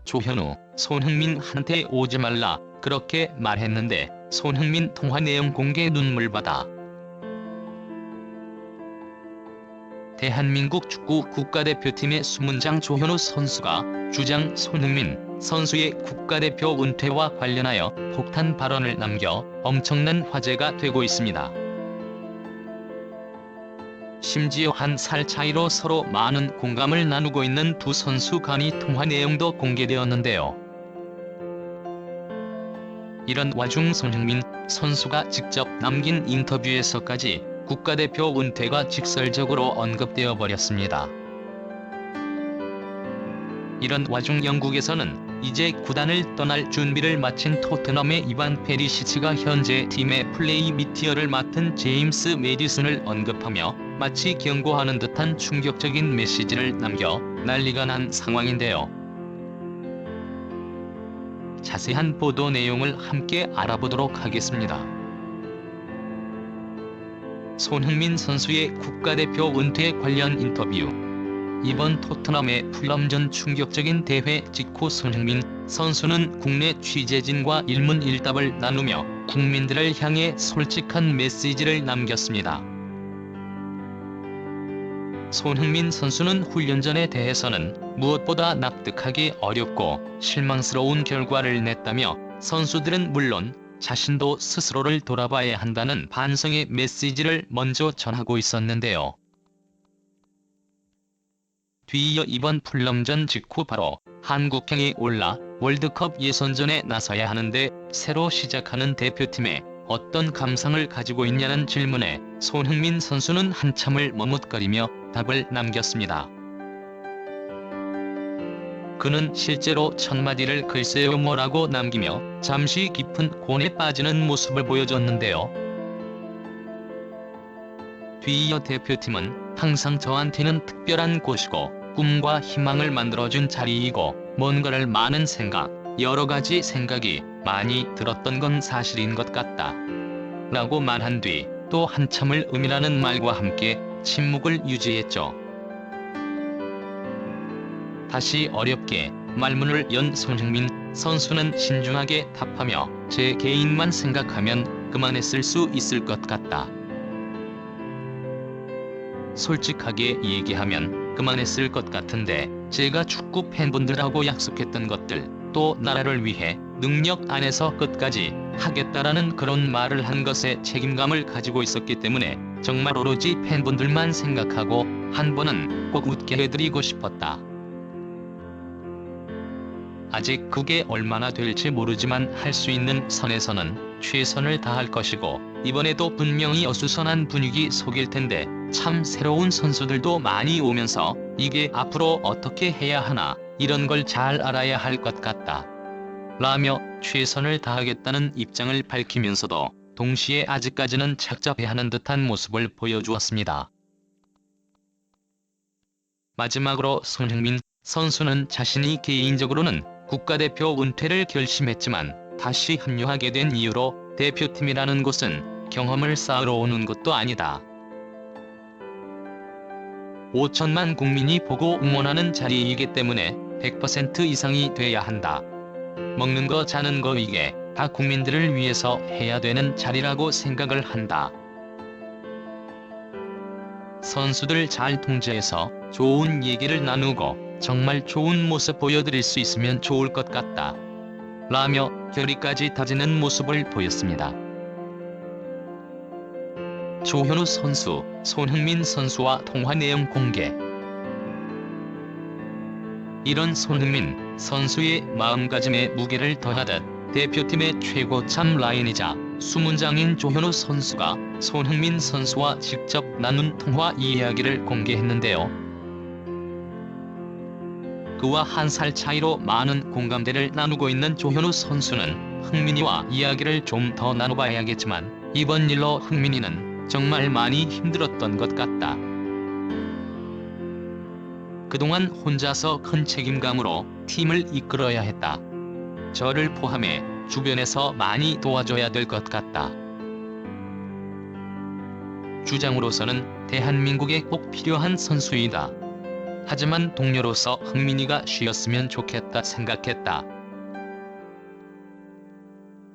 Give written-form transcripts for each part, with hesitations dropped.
조현우, 손흥민한테 오지 말라 그렇게 말했는데 손흥민 통화 내용 공개 눈물바다. 대한민국 축구 국가대표팀의 수문장 조현우 선수가 주장 손흥민 선수의 국가대표 은퇴와 관련하여 폭탄 발언을 남겨 엄청난 화제가 되고 있습니다. 심지어 1살 차이로 서로 많은 공감을 나누고 있는 두 선수 간의 통화 내용도 공개되었는데요. 이런 와중 손흥민 선수가 직접 남긴 인터뷰에서까지 국가대표 은퇴가 직설적으로 언급되어 버렸습니다. 이런 와중 영국에서는 이제 구단을 떠날 준비를 마친 토트넘의 이반 페리시치가 현재 팀의 플레이 미티어를 맡은 제임스 매디슨을 언급하며 마치 경고하는 듯한 충격적인 메시지를 남겨 난리가 난 상황인데요. 자세한 보도 내용을 함께 알아보도록 하겠습니다. 손흥민 선수의 국가대표 은퇴 관련 인터뷰. 이번 토트넘의 풀럼전 충격적인 대회 직후 손흥민 선수는 국내 취재진과 일문일답을 나누며 국민들을 향해 솔직한 메시지를 남겼습니다. 손흥민 선수는 훈련전에 대해서는 무엇보다 납득하기 어렵고 실망스러운 결과를 냈다며 선수들은 물론 자신도 스스로를 돌아봐야 한다는 반성의 메시지를 먼저 전하고 있었는데요. 뒤이어 이번 풀럼전 직후 바로 한국행에 올라 월드컵 예선전에 나서야 하는데 새로 시작하는 대표팀에 어떤 감상을 가지고 있냐는 질문에 손흥민 선수는 한참을 머뭇거리며 답을 남겼습니다. 그는 실제로 첫마디를 글쎄요 뭐라고 남기며 잠시 깊은 곤에 빠지는 모습을 보여줬는데요. 뒤이어 대표팀은 항상 저한테는 특별한 곳이고 꿈과 희망을 만들어준 자리이고 뭔가를 많은 생각, 여러 가지 생각이 많이 들었던 건 사실인 것 같다. 라고 말한 뒤 또 한참을 음이라는 말과 함께 침묵을 유지했죠. 다시 어렵게 말문을 연 손흥민 선수는 신중하게 답하며 제 개인만 생각하면 그만했을 수 있을 것 같다. 솔직하게 얘기하면 그만했을 것 같은데 제가 축구 팬분들하고 약속했던 것들 또 나라를 위해 능력 안에서 끝까지 하겠다라는 그런 말을 한 것에 책임감을 가지고 있었기 때문에 정말 오로지 팬분들만 생각하고 한 번은 꼭 웃게 해드리고 싶었다. 아직 그게 얼마나 될지 모르지만 할 수 있는 선에서는 최선을 다할 것이고 이번에도 분명히 어수선한 분위기 속일 텐데 참 새로운 선수들도 많이 오면서 이게 앞으로 어떻게 해야 하나 이런 걸 잘 알아야 할 것 같다. 라며 최선을 다하겠다는 입장을 밝히면서도 동시에 아직까지는 착잡해하는 듯한 모습을 보여주었습니다. 마지막으로 손흥민 선수는 자신이 개인적으로는 국가대표 은퇴를 결심했지만 다시 합류하게 된 이유로 대표팀이라는 곳은 경험을 쌓으러 오는 것도 아니다. 5천만 국민이 보고 응원하는 자리이기 때문에 100% 이상이 돼야 한다. 먹는 거 자는 거 이게 다 국민들을 위해서 해야 되는 자리라고 생각을 한다. 선수들 잘 통제해서 좋은 얘기를 나누고 정말 좋은 모습 보여드릴 수 있으면 좋을 것 같다. 라며 결의까지 다지는 모습을 보였습니다. 조현우 선수, 손흥민 선수와 통화 내용 공개. 이런 손흥민 선수의 마음가짐에 무게를 더하듯 대표팀의 최고참 라인이자 수문장인 조현우 선수가 손흥민 선수와 직접 나눈 통화 이야기를 공개했는데요. 그와 1살 차이로 많은 공감대를 나누고 있는 조현우 선수는 흥민이와 이야기를 좀 더 나눠봐야겠지만 이번 일로 흥민이는 정말 많이 힘들었던 것 같다. 그동안 혼자서 큰 책임감으로 팀을 이끌어야 했다. 저를 포함해 주변에서 많이 도와줘야 될 것 같다. 주장으로서는 대한민국에 꼭 필요한 선수이다. 하지만 동료로서 흥민이가 쉬었으면 좋겠다 생각했다.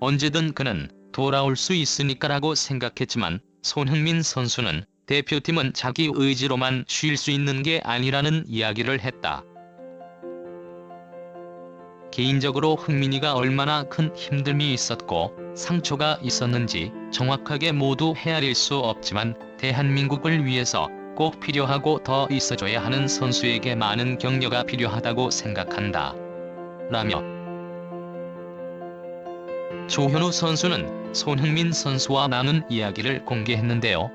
언제든 그는 돌아올 수 있으니까라고 생각했지만 손흥민 선수는 대표팀은 자기 의지로만 쉴 수 있는 게 아니라는 이야기를 했다. 개인적으로 흥민이가 얼마나 큰 힘듦이 있었고 상처가 있었는지 정확하게 모두 헤아릴 수 없지만 대한민국을 위해서 꼭 필요하고 더 있어줘야 하는 선수에게 많은 격려가 필요하다고 생각한다. 라며 조현우 선수는 손흥민 선수와 나눈 이야기를 공개했는데요.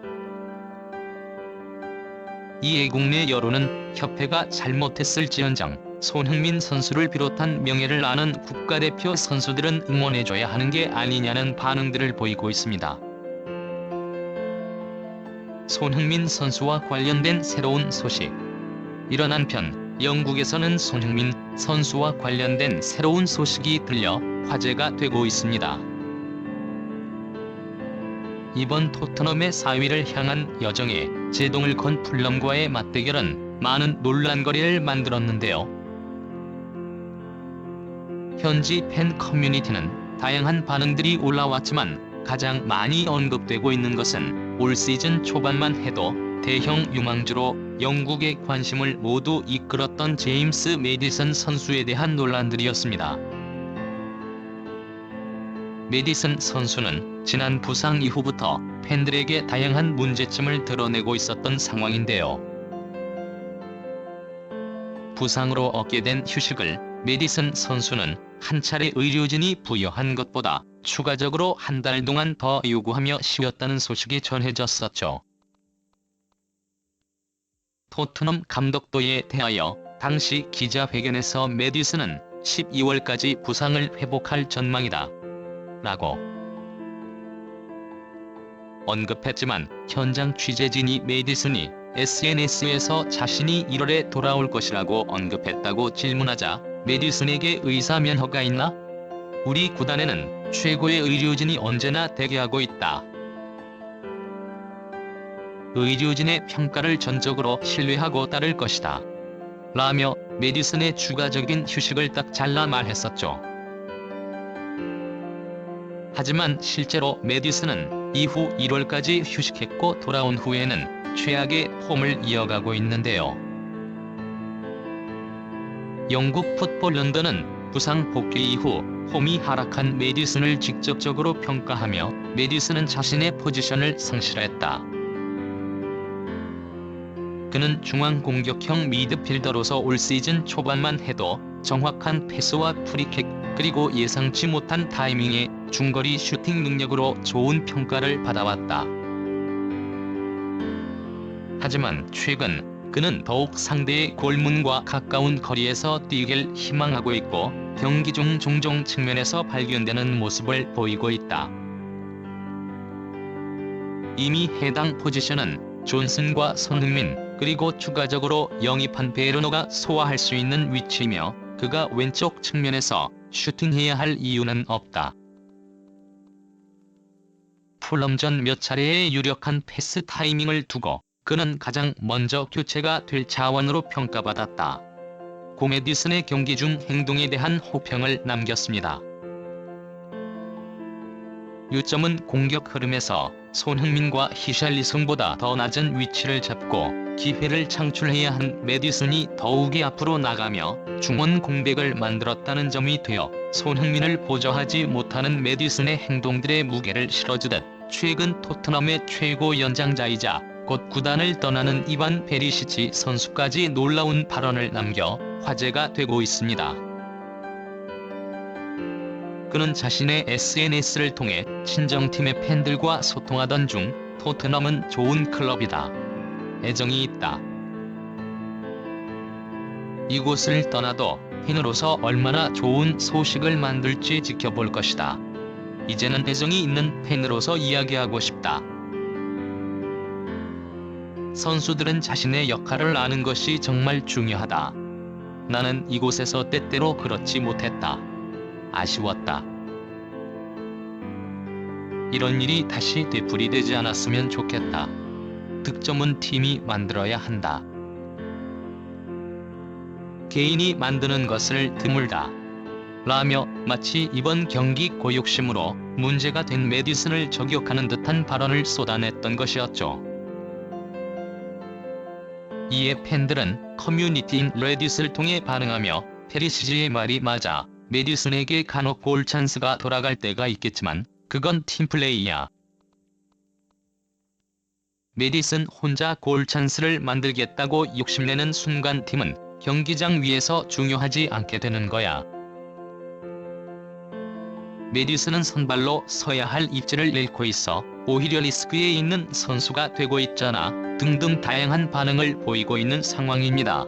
이에 국내 여론은 협회가 잘못했을지언정 손흥민 선수를 비롯한 명예를 아는 국가대표 선수들은 응원해줘야 하는 게 아니냐는 반응들을 보이고 있습니다. 손흥민 선수와 관련된 새로운 소식. 이런 한편 영국에서는 손흥민 선수와 관련된 새로운 소식이 들려 화제가 되고 있습니다. 이번 토트넘의 4위를 향한 여정에 제동을 건 풀럼과의 맞대결은 많은 논란거리를 만들었는데요. 현지 팬 커뮤니티는 다양한 반응들이 올라왔지만 가장 많이 언급되고 있는 것은 올 시즌 초반만 해도 대형 유망주로 영국의 관심을 모두 이끌었던 제임스 매디슨 선수에 대한 논란들이었습니다. 매디슨 선수는 지난 부상 이후부터 팬들에게 다양한 문제점을 드러내고 있었던 상황인데요. 부상으로 얻게 된 휴식을 매디슨 선수는 한 차례 의료진이 부여한 것보다 추가적으로 한 달 동안 더 요구하며 쉬었다는 소식이 전해졌었죠. 토트넘 감독도에 대하여 당시 기자회견에서 매디슨은 12월까지 부상을 회복할 전망이다 라고 언급했지만 현장 취재진이 매디슨이 SNS에서 자신이 1월에 돌아올 것이라고 언급했다고 질문하자 매디슨에게 의사 면허가 있나? 우리 구단에는 최고의 의료진이 언제나 대기하고 있다. 의료진의 평가를 전적으로 신뢰하고 따를 것이다. 라며 매디슨의 추가적인 휴식을 딱 잘라 말했었죠. 하지만 실제로 매디슨은 이후 1월까지 휴식했고 돌아온 후에는 최악의 폼을 이어가고 있는데요. 영국 풋볼 런던은 부상 복귀 이후 폼이 하락한 매디슨을 직접적으로 평가하며 매디슨은 자신의 포지션을 상실했다. 그는 중앙 공격형 미드필더로서 올 시즌 초반만 해도 정확한 패스와 프리킥 그리고 예상치 못한 타이밍의 중거리 슈팅 능력으로 좋은 평가를 받아왔다. 하지만 최근 그는 더욱 상대의 골문과 가까운 거리에서 뛰길 희망하고 있고 경기 중 종종 측면에서 발견되는 모습을 보이고 있다. 이미 해당 포지션은 존슨과 손흥민 그리고 추가적으로 영입한 베르노가 소화할 수 있는 위치이며 그가 왼쪽 측면에서 슈팅해야 할 이유는 없다. 풀럼전 몇 차례의 유력한 패스 타이밍을 두고 그는 가장 먼저 교체가 될 자원으로 평가받았다. 고 매디슨의 경기 중 행동에 대한 호평을 남겼습니다. 요점은 공격 흐름에서 손흥민과 히샬리송보다 더 낮은 위치를 잡고 기회를 창출해야 한 매디슨이 더욱이 앞으로 나가며 중원 공백을 만들었다는 점이 되어 손흥민을 보좌하지 못하는 매디슨의 행동들의 무게를 실어주듯 최근 토트넘의 최고 연장자이자 곧 구단을 떠나는 이반 페리시치 선수까지 놀라운 발언을 남겨 화제가 되고 있습니다. 그는 자신의 SNS를 통해 친정팀의 팬들과 소통하던 중 토트넘은 좋은 클럽이다. 애정이 있다. 이곳을 떠나도 팬으로서 얼마나 좋은 소식을 만들지 지켜볼 것이다. 이제는 애정이 있는 팬으로서 이야기하고 싶다. 선수들은 자신의 역할을 아는 것이 정말 중요하다. 나는 이곳에서 때때로 그렇지 못했다. 아쉬웠다. 이런 일이 다시 되풀이되지 않았으면 좋겠다. 득점은 팀이 만들어야 한다. 개인이 만드는 것을 드물다 라며 마치 이번 경기 고육심으로 문제가 된 메디슨을 저격하는 듯한 발언을 쏟아냈던 것이었죠. 이에 팬들은 커뮤니티인 레딧을 통해 반응하며 페리시즈의 말이 맞아. 메디슨에게 간혹 골 찬스가 돌아갈 때가 있겠지만 그건 팀플레이야. 메디슨 혼자 골 찬스를 만들겠다고 욕심내는 순간 팀은 경기장 위에서 중요하지 않게 되는 거야. 메디슨은 선발로 서야 할 입지를 잃고 있어 오히려 리스크에 있는 선수가 되고 있잖아 등등 다양한 반응을 보이고 있는 상황입니다.